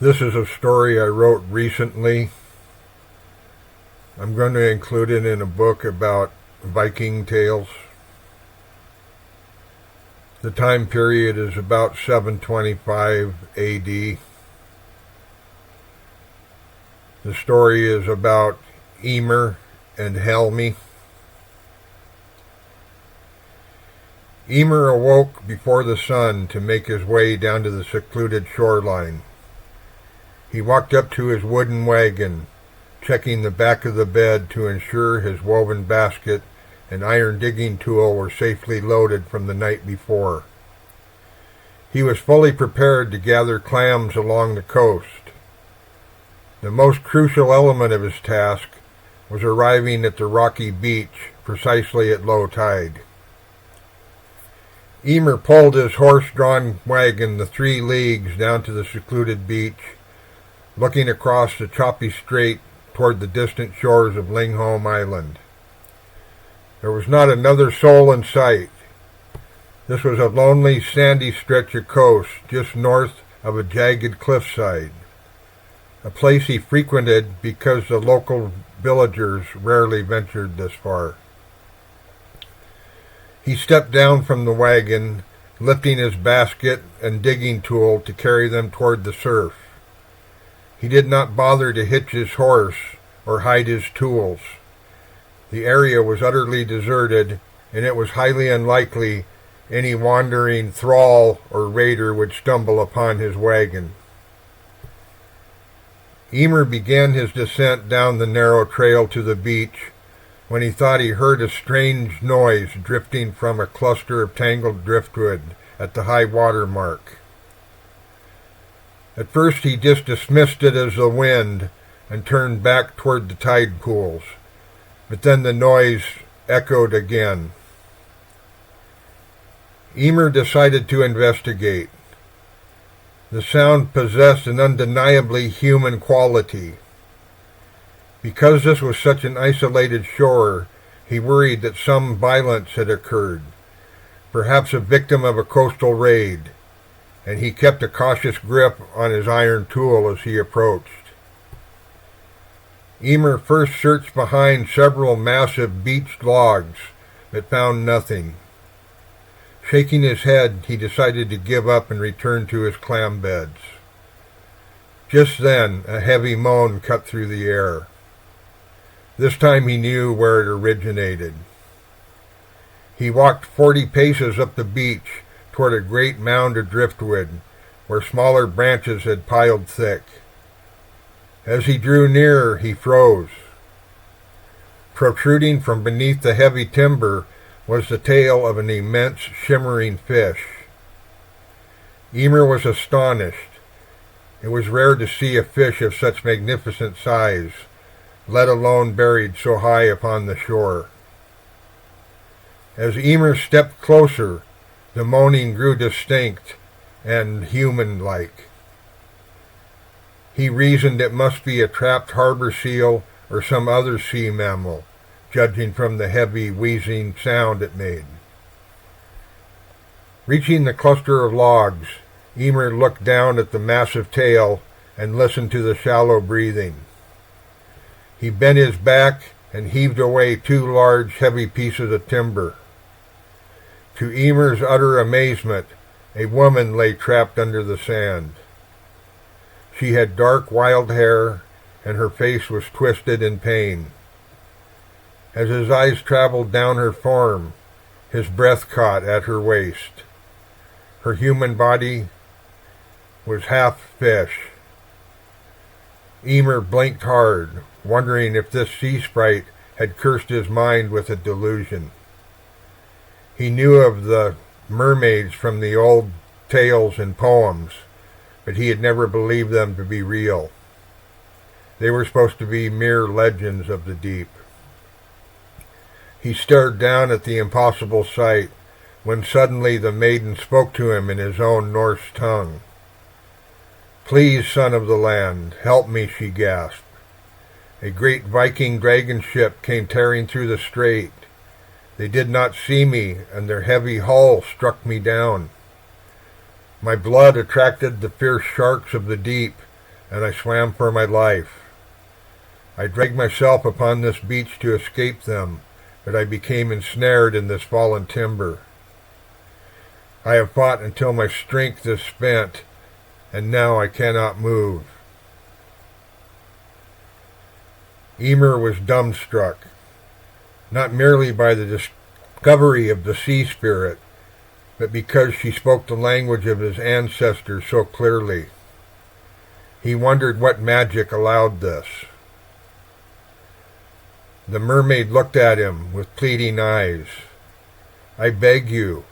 This is a story I wrote recently. I'm going to include it in a book about Viking tales. The time period is about 725 AD. The story is about Emor and Helmi. Emor awoke before the sun to make his way down to the secluded shoreline. He walked up to his wooden wagon, checking the back of the bed to ensure his woven basket and iron digging tool were safely loaded from the night before. He was fully prepared to gather clams along the coast. The most crucial element of his task was arriving at the rocky beach precisely at low tide. Emor pulled his horse-drawn wagon the 3 leagues down to the secluded beach, looking across the choppy strait toward the distant shores of Lingholm Island. There was not another soul in sight. This was a lonely, sandy stretch of coast just north of a jagged cliffside, a place he frequented because the local villagers rarely ventured this far. He stepped down from the wagon, lifting his basket and digging tool to carry them toward the surf. He did not bother to hitch his horse or hide his tools. The area was utterly deserted, and it was highly unlikely any wandering thrall or raider would stumble upon his wagon. Emor began his descent down the narrow trail to the beach when he thought he heard a strange noise drifting from a cluster of tangled driftwood at the high water mark. At first he just dismissed it as the wind and turned back toward the tide pools, but then the noise echoed again. Emor decided to investigate. The sound possessed an undeniably human quality. Because this was such an isolated shore, he worried that some violence had occurred, perhaps a victim of a coastal raid, and he kept a cautious grip on his iron tool as he approached. Emor first searched behind several massive beached logs, but found nothing. Shaking his head, he decided to give up and return to his clam beds. Just then, a heavy moan cut through the air. This time he knew where it originated. He walked 40 paces up the beach toward a great mound of driftwood, where smaller branches had piled thick. As he drew nearer, he froze. Protruding from beneath the heavy timber was the tail of an immense, shimmering fish. Emor was astonished. It was rare to see a fish of such magnificent size, let alone buried so high upon the shore. As Emor stepped closer, the moaning grew distinct and human-like. He reasoned it must be a trapped harbor seal or some other sea mammal, judging from the heavy, wheezing sound it made. Reaching the cluster of logs, Emor looked down at the massive tail and listened to the shallow breathing. He bent his back and heaved away 2 large, heavy pieces of timber. To Emor's utter amazement, a woman lay trapped under the sand. She had dark, wild hair, and her face was twisted in pain. As his eyes traveled down her form, his breath caught at her waist. Her human body was half fish. Emor blinked hard, wondering if this sea sprite had cursed his mind with a delusion. He knew of the mermaids from the old tales and poems, but he had never believed them to be real. They were supposed to be mere legends of the deep. He stared down at the impossible sight when suddenly the maiden spoke to him in his own Norse tongue. "Please, son of the land, help me," she gasped. "A great Viking dragon ship came tearing through the strait. They did not see me, and their heavy hull struck me down. My blood attracted the fierce sharks of the deep, and I swam for my life. I dragged myself upon this beach to escape them, but I became ensnared in this fallen timber. I have fought until my strength is spent, and now I cannot move. Emor was dumbstruck, not merely by the discovery of the sea spirit, but because she spoke the language of his ancestors so clearly. He wondered what magic allowed this. The mermaid looked at him with pleading eyes. I beg you,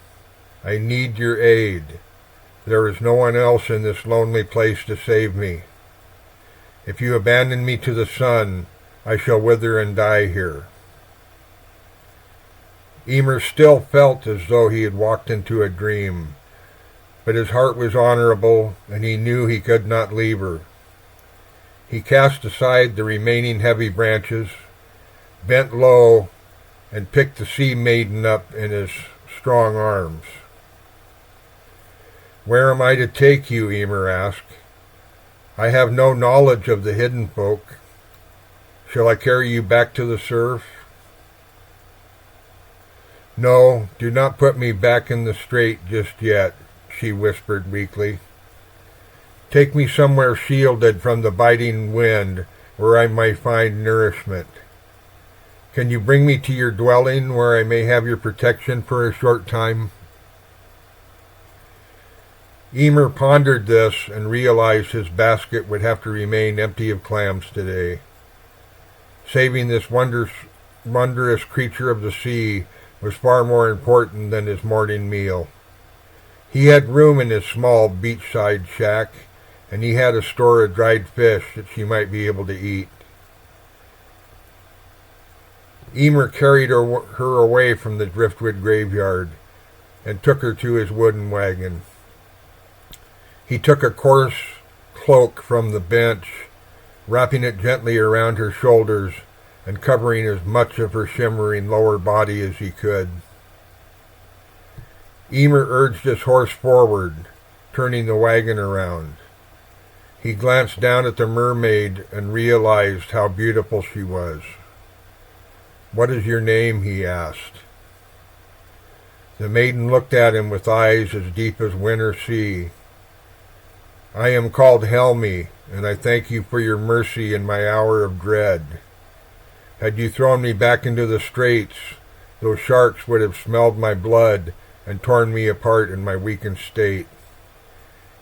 I need your aid. There is no one else in this lonely place to save me. If you abandon me to the sun, I shall wither and die here. Emor still felt as though he had walked into a dream, but his heart was honorable, and he knew he could not leave her. He cast aside the remaining heavy branches, bent low, and picked the sea-maiden up in his strong arms. Where am I to take you? Emor asked. I have no knowledge of the hidden folk. Shall I carry you back to the surf? No, do not put me back in the strait just yet, she whispered weakly. Take me somewhere shielded from the biting wind, where I may find nourishment. Can you bring me to your dwelling, where I may have your protection for a short time? Emor pondered this and realized his basket would have to remain empty of clams today. Saving this wondrous creature of the sea was far more important than his morning meal. He had room in his small beachside shack, and he had a store of dried fish that she might be able to eat. Emor carried her away from the driftwood graveyard and took her to his wooden wagon. He took a coarse cloak from the bench, wrapping it gently around her shoulders and covering as much of her shimmering lower body as he could. Emor urged his horse forward, turning the wagon around. He glanced down at the mermaid and realized how beautiful she was. What is your name? He asked. The maiden looked at him with eyes as deep as winter sea. I am called Helmi, and I thank you for your mercy in my hour of dread. Had you thrown me back into the straits, those sharks would have smelled my blood and torn me apart in my weakened state.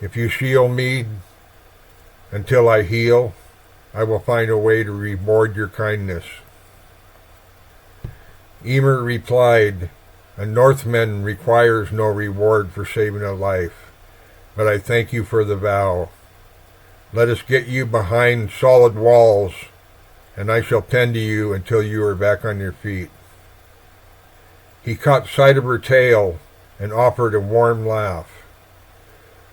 If you shield me until I heal, I will find a way to reward your kindness. Emor replied, a Northman requires no reward for saving a life, but I thank you for the vow. Let us get you behind solid walls, and I shall tend to you until you are back on your feet. He caught sight of her tail and offered a warm laugh.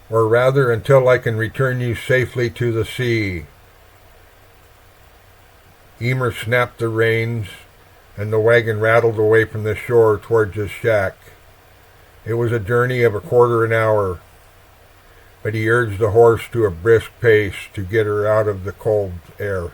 Or rather, until I can return you safely to the sea. Emor snapped the reins, and the wagon rattled away from the shore towards his shack. It was a journey of a quarter an hour, but he urged the horse to a brisk pace to get her out of the cold air.